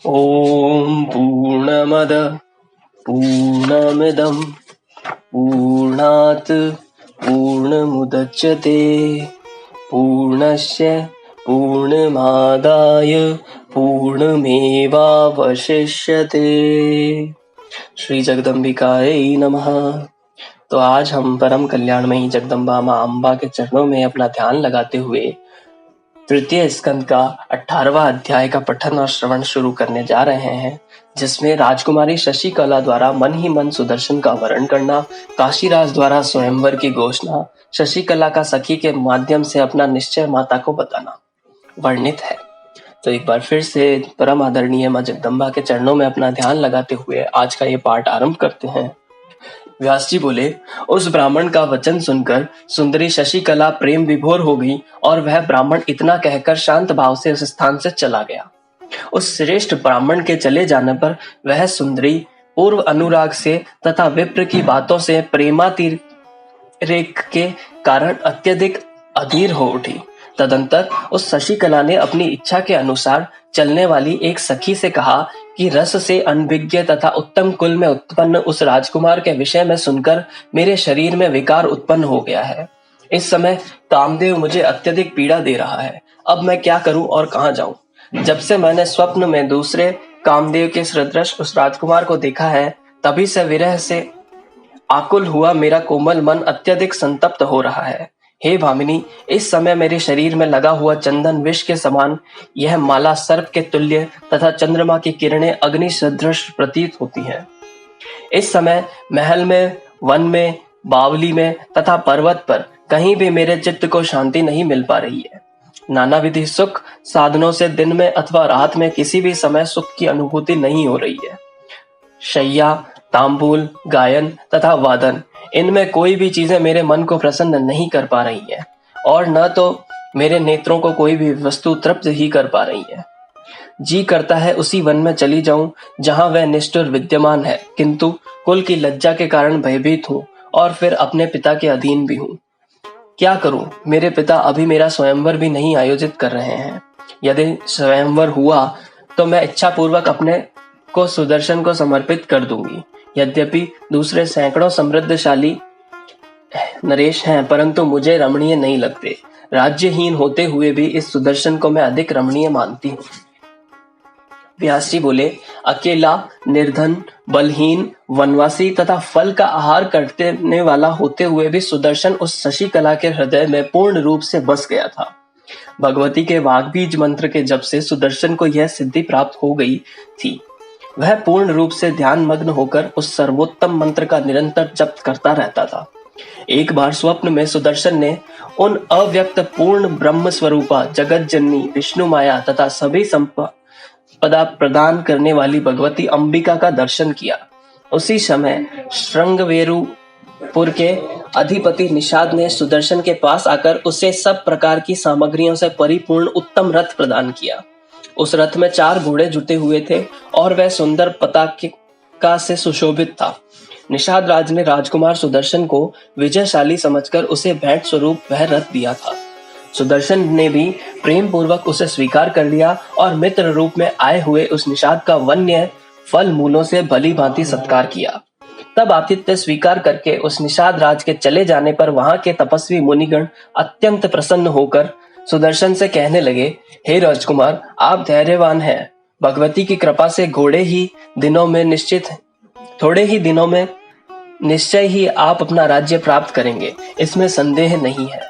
ॐ पूर्णमद पूर्णमिदं पूर्णात् पूर्णमुदच्यते पूर्णस्य पूर्णमादाय पूर्णमेवावशिष्यते। श्री जगदम्बिकायै नमः। तो आज हम परम कल्याणमयी जगदम्बा माँ अम्बा के चरणों में अपना ध्यान लगाते हुए तृतीय स्कंद का 18वां अध्याय का पठन और श्रवण शुरू करने जा रहे हैं, जिसमें राजकुमारी शशिकला द्वारा मन ही मन सुदर्शन का वर्ण करना, काशीराज द्वारा स्वयंवर की घोषणा, शशिकला का सखी के माध्यम से अपना निश्चय माता को बताना वर्णित है। तो एक बार फिर से परम आदरणीय माँ जगदम्बा के चरणों में अपना ध्यान लगाते हुए आज का ये पाठ आरंभ करते हैं। व्यास जी बोले, उस ब्राह्मण का वचन सुनकर सुंदरी शशिकला प्रेम विभोर हो गई और वह ब्राह्मण इतना कहकर शांत भाव से उस स्थान से चला गया। उस श्रेष्ठ ब्राह्मण के चले जाने पर वह सुंदरी पूर्व अनुराग से तथा विप्र की बातों से प्रेमातिरेक के कारण अत्यधिक अधीर हो उठी। तदंतर उस शशिकला ने अपनी इच्छा के अनुसार चलने वाली एक सखी से कहा कि रस से अनभिज्ञ तथा उत्तम कुल में उत्पन्न उस राजकुमार के विषय में सुनकर मेरे शरीर में विकार उत्पन्न हो गया है। इस समय कामदेव मुझे अत्यधिक पीड़ा दे रहा है। अब मैं क्या करूं और कहां जाऊं? जब से मैंने स्वप्न में दूसरे कामदेव के सदृश उस राजकुमार को देखा है, तभी से विरह से आकुल हुआ मेरा कोमल मन अत्यधिक संतप्त हो रहा है। हे भामिनी, इस समय मेरे शरीर में लगा हुआ चंदन विष के समान, यह माला सर्प के तुल्य तथा चंद्रमा की किरणें अग्नि सदृश प्रतीत होती हैं। इस समय महल में, वन में, बावली में तथा पर्वत पर कहीं भी मेरे चित्त को शांति नहीं मिल पा रही है। नाना विधि सुख साधनों से दिन में अथवा रात में किसी भी समय सुख की अनुभूति नहीं हो रही है। शैया, तांबूल, गायन तथा वादन, इनमें कोई भी चीजें मेरे मन को प्रसन्न नहीं कर पा रही है और न तो मेरे नेत्रों को कोई भी वस्तु तृप्त ही कर पा रही है। जी करता है उसी वन में चली जाऊं जहां वह निष्ठुर विद्यमान है, किंतु कुल की लज्जा के कारण भयभीत हूं और फिर अपने पिता के अधीन भी हूं। क्या करूं? मेरे पिता अभी मेरा स्वयंवर भी नहीं आयोजित कर रहे हैं। यदि स्वयंवर हुआ तो मैं इच्छा पूर्वक अपने को सुदर्शन को समर्पित कर दूंगी। यद्यपि दूसरे सैकड़ों समृद्धशाली नरेश हैं, परंतु मुझे रमणीय नहीं लगते। राज्यहीन होते हुए भी इस सुदर्शन को मैं अधिक रमणीय मानती हूँ। व्यास जी बोले, अकेला, निर्धन, बलहीन, वनवासी तथा फल का आहार करने वाला होते हुए भी सुदर्शन उस शशिकला के हृदय में पूर्ण रूप से बस गया था। भगवती के वाग्बीज मंत्र के जप से सुदर्शन को यह सिद्धि प्राप्त हो गई थी। वह पूर्ण रूप से ध्यान मग्न होकर उस सर्वोत्तम मंत्र का निरंतर जप करता रहता था। एक बार स्वप्न में सुदर्शन ने उन अव्यक्त पूर्ण ब्रह्म स्वरूपा जगत जननी विष्णु माया तथा सभी संपदा प्रदान करने वाली भगवती अंबिका का दर्शन किया। उसी समय श्रृंगवेरुपुर के अधिपति निषाद ने सुदर्शन के पास आकर उसे सब प्रकार की सामग्रियों से परिपूर्ण उत्तम रथ प्रदान किया। उस रथ में 4 घोड़े जुटे हुए थे और वह सुंदर पताका से सुशोभित था। निषाद राज ने राजकुमार सुदर्शन को विजयशाली समझकर उसे भेंट स्वरूप वह रथ दिया था। सुदर्शन ने भी प्रेम पूर्वक उसे स्वीकार कर लिया और मित्र रूप में आए हुए उस निषाद का वन्य फल मूलों से भली भांति सत्कार किया। तब आतिथ्य स्वीकार करके उस निषाद राज के चले जाने पर वहां के तपस्वी मुनिगण अत्यंत प्रसन्न होकर सुदर्शन से कहने लगे, हे राजकुमार, आप धैर्यवान हैं। भगवती की कृपा से थोड़े ही दिनों में निश्चय ही आप अपना राज्य प्राप्त करेंगे, इसमें संदेह नहीं है।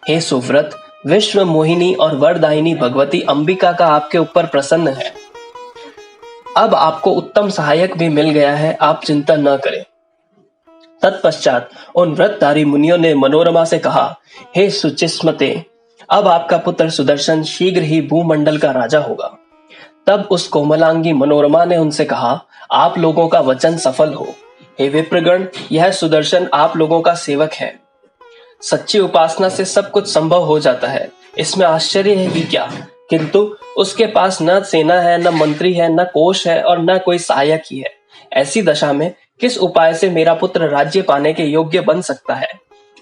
हे सुव्रत, विश्व मोहिनी और वरदायिनी भगवती अंबिका का आपके ऊपर प्रसन्न है। अब आपको उत्तम सहायक भी मिल गया है, आप चिंता न करें। तत्पश्चात उन व्रतधारी मुनियों ने मनोरमा से कहा, हे सुचिस्मते, अब आपका पुत्र सुदर्शन शीघ्र ही भूमंडल का राजा होगा। तब उस कोमलांगी मनोरमा ने उनसे कहा, आप लोगों का वचन सफल हो। हे विप्रगण, यह सुदर्शन आप लोगों का सेवक है। सच्ची उपासना से सब कुछ संभव हो जाता है, इसमें आश्चर्य है कि क्या। किंतु उसके पास न सेना है, न मंत्री है, न कोष है और न कोई सहायक ही है। ऐसी दशा में किस उपाय से मेरा पुत्र राज्य पाने के योग्य बन सकता है?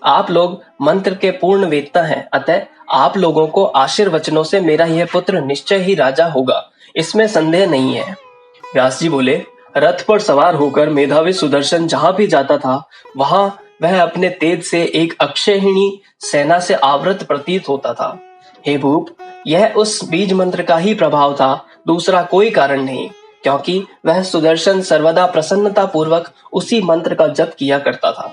आप लोग मंत्र के पूर्ण वेत्ता हैं, अतः आप लोगों को आशीर्वचनों से मेरा यह पुत्र निश्चय ही राजा होगा, इसमें संदेह नहीं है। व्यास जी बोले, रथ पर सवार होकर मेधावी सुदर्शन जहां भी जाता था वहां वह अपने तेज से एक अक्षयहिणी सेना से आवृत प्रतीत होता था। हे भूप, यह उस बीज मंत्र का ही प्रभाव था, दूसरा कोई कारण नहीं, क्योंकि वह सुदर्शन सर्वदा प्रसन्नता पूर्वक उसी मंत्र का जप किया करता था।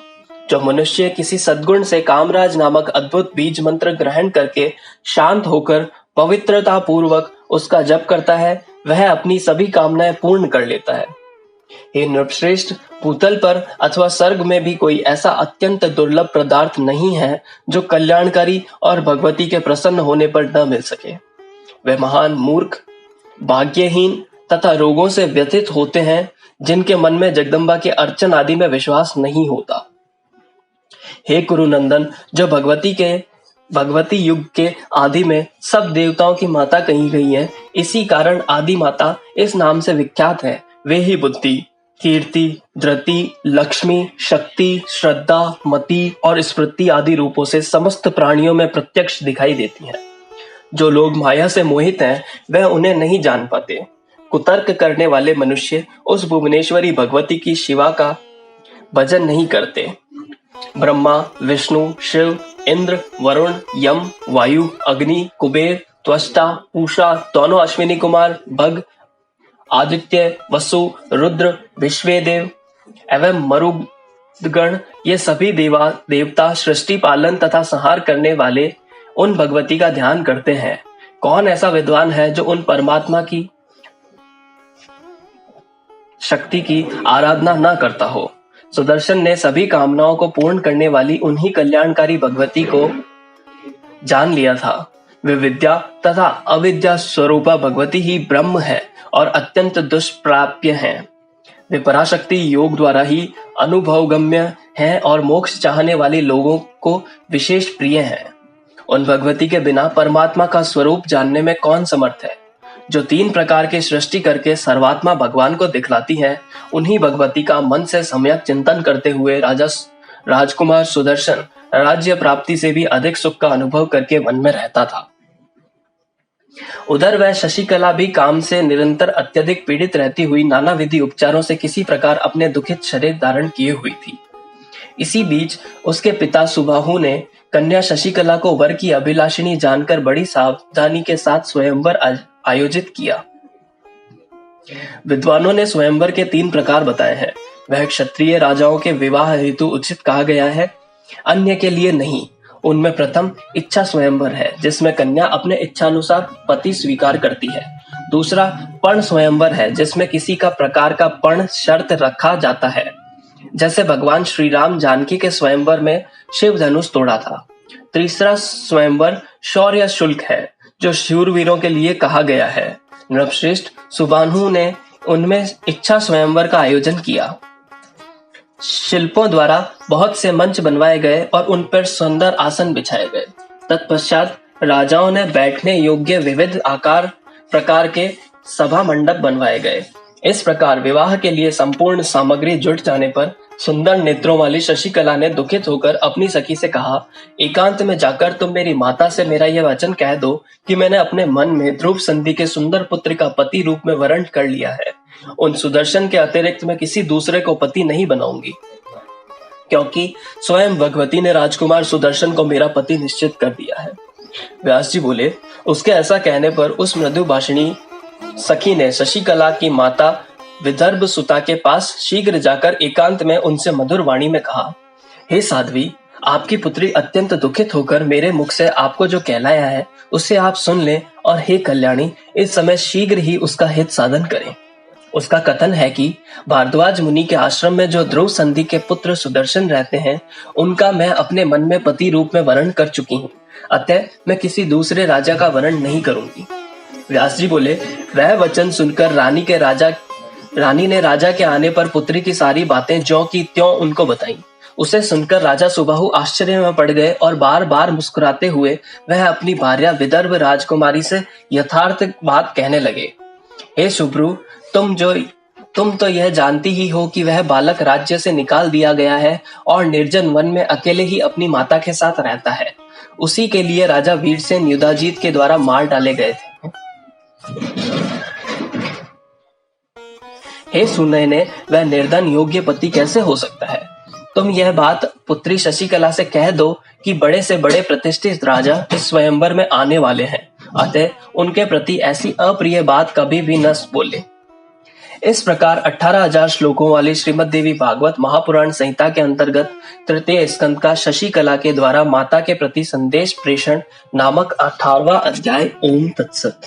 जो मनुष्य किसी सद्गुण से कामराज नामक अद्भुत बीज मंत्र ग्रहण करके शांत होकर पवित्रता पूर्वक उसका जप करता है, वह अपनी सभी कामनाएं पूर्ण कर लेता है। हे नृपश्रेष्ठ, भूतल पर अथवा स्वर्ग में भी कोई ऐसा अत्यंत दुर्लभ पदार्थ नहीं है जो कल्याणकारी और भगवती के प्रसन्न होने पर न मिल सके। वे महान मूर्ख, भाग्यहीन तथा रोगों से व्यथित होते हैं जिनके मन में जगदम्बा के अर्चन आदि में विश्वास नहीं होता। हे कुरुनंदन, जो भगवती युग के आदि में सब देवताओं की माता कही गई है, इसी कारण आदि माता इस नाम से विख्यात है। वे ही बुद्धि, कीर्ति, धृति, लक्ष्मी, शक्ति, श्रद्धा, मति और स्मृति आदि रूपों से समस्त प्राणियों में प्रत्यक्ष दिखाई देती हैं। जो लोग माया से मोहित हैं, वह उन्हें नहीं जान पाते। कुतर्क करने वाले मनुष्य उस भुवनेश्वरी भगवती की शिवा का भजन नहीं करते। ब्रह्मा, विष्णु, शिव, इंद्र, वरुण, यम, वायु, अग्नि, कुबेर, त्वष्टा, पूषा, दोनों अश्विनी कुमार, भग, आदित्य, वसु, रुद्र, विश्वेदेव एवं मरुदगण, ये सभी देवता सृष्टि पालन तथा संहार करने वाले उन भगवती का ध्यान करते हैं। कौन ऐसा विद्वान है जो उन परमात्मा की शक्ति की आराधना न करता हो। सुदर्शन ने सभी कामनाओं को पूर्ण करने वाली उन्हीं कल्याणकारी भगवती को जान लिया था। वे विद्या तथा अविद्या स्वरूपा भगवती ही ब्रह्म है और अत्यंत दुष्प्राप्य हैं। वे पराशक्ति योग द्वारा ही अनुभवगम्य हैं और मोक्ष चाहने वाले लोगों को विशेष प्रिय हैं। उन भगवती के बिना परमात्मा का स्वरूप जानने में कौन समर्थ है। जो 3 प्रकार के सृष्टि करके सर्वात्मा भगवान को दिखलाती है, उन्हीं भगवती का मन से सम्यक चिंतन करते हुए राजकुमार सुदर्शन राज्य प्राप्ति से भी अधिक सुख का अनुभव करके वन में रहता था। उधर वह शशिकला भी काम से निरंतर अत्यधिक पीड़ित रहती हुई नाना विधि उपचारों से किसी प्रकार अपने दुखित शरीर धारण किए हुई थी। इसी बीच उसके पिता सुबाहु ने कन्या शशिकला को वर की अभिलाषिणी जानकर बड़ी सावधानी के साथ स्वयंवर आयोजित किया। विद्वानों ने स्वयंवर के 3 प्रकार बताए हैं। वह क्षत्रिय राजाओं के विवाह हेतु उचित कहा गया है, अन्य के लिए नहीं। उनमें प्रथम इच्छा स्वयंवर है, जिसमें कन्या अपने इच्छानुसार पति स्वीकार करती है। दूसरा पण स्वयंवर है, जिसमें किसी का प्रकार का पण शर्त रखा जाता है, जैसे भगवान श्री राम जानकी के स्वयंवर में शिव धनुष तोड़ा था। तीसरा स्वयंवर शौर्य शुल्क है, जो शूरवीरों के लिए कहा गया है। नृपश्रेष्ठ, सुबाहु ने उनमें इच्छा स्वयंवर का आयोजन किया। शिल्पों द्वारा बहुत से मंच बनवाए गए और उन पर सुंदर आसन बिछाए गए। तत्पश्चात राजाओं ने बैठने योग्य विविध आकार प्रकार के सभा मंडप बनवाए गए। इस प्रकार विवाह के लिए संपूर्ण सामग्री जुट जाने पर सुंदर नेत्रों वाली शशिकला ने दुखित होकर अपनी सखी से कहा, एकांत में जाकर तुम मेरी माता से मेरा यह वचन कह दो कि मैंने अपने मन में ध्रुव संधि के सुंदर पुत्र का पति रूप में वर्ण कर लिया है। उन सुदर्शन के अतिरिक्त मैं किसी दूसरे को पति नहीं बनाऊंगी, क्योंकि स्वयं भगवती ने राजकुमार सुदर्शन को मेरा पति निश्चित कर दिया है। व्यास जी बोले, उसके ऐसा कहने पर उस मृदुभाषिणी सखी ने शशिकला की माता विदर्भ सुता के पास शीघ्र जाकर एकांत में उनसे मधुर वाणी में कहा, हे साध्वी, आपकी पुत्री अत्यंत दुखित होकर मेरे मुख से आपको जो कहलाया है उसे आप सुन लें, और हे कल्याणी, इस समय शीघ्र ही उसका हित साधन करें। उसका कथन है कि भारद्वाज मुनि के आश्रम में जो ध्रुव संधि के पुत्र सुदर्शन रहते हैं, उनका मैं अपने मन में पति रूप में वर्ण कर चुकी हूँ, अतः मैं किसी दूसरे राजा का वर्ण नहीं करूंगी। व्यास जी बोले, वह वचन सुनकर रानी ने राजा के आने पर पुत्री की सारी बातें ज्यों की त्यों उनको बताई। उसे सुनकर राजा सुबाहु आश्चर्य में पड़ गए और बार बार मुस्कुराते हुए वह अपनी भार्या विदर्भ राजकुमारी से यथार्थ बात कहने लगे। हे शुभ्रू, तुम तो यह जानती ही हो कि वह बालक राज्य से निकाल दिया गया है और निर्जन वन में अकेले ही अपनी माता के साथ रहता है। उसी के लिए राजा वीरसेन युधाजीत के द्वारा मार डाले गए थे। हे सुनयने, वह निर्धन योग्य पति कैसे हो सकता है? तुम यह बात पुत्री शशिकला से कह दो कि बड़े से बड़े प्रतिष्ठित राजा इस स्वयंवर में आने वाले हैं, अतः उनके प्रति ऐसी अप्रिय बात कभी भी न बोले। इस प्रकार 18,000 श्लोकों वाली श्रीमद् देवी भागवत महापुराण संहिता के अंतर्गत तृतीय स्कंद का शशिकला के द्वारा माता के प्रति संदेश प्रेषण नामक 18वां अध्याय। ओम तत्सत।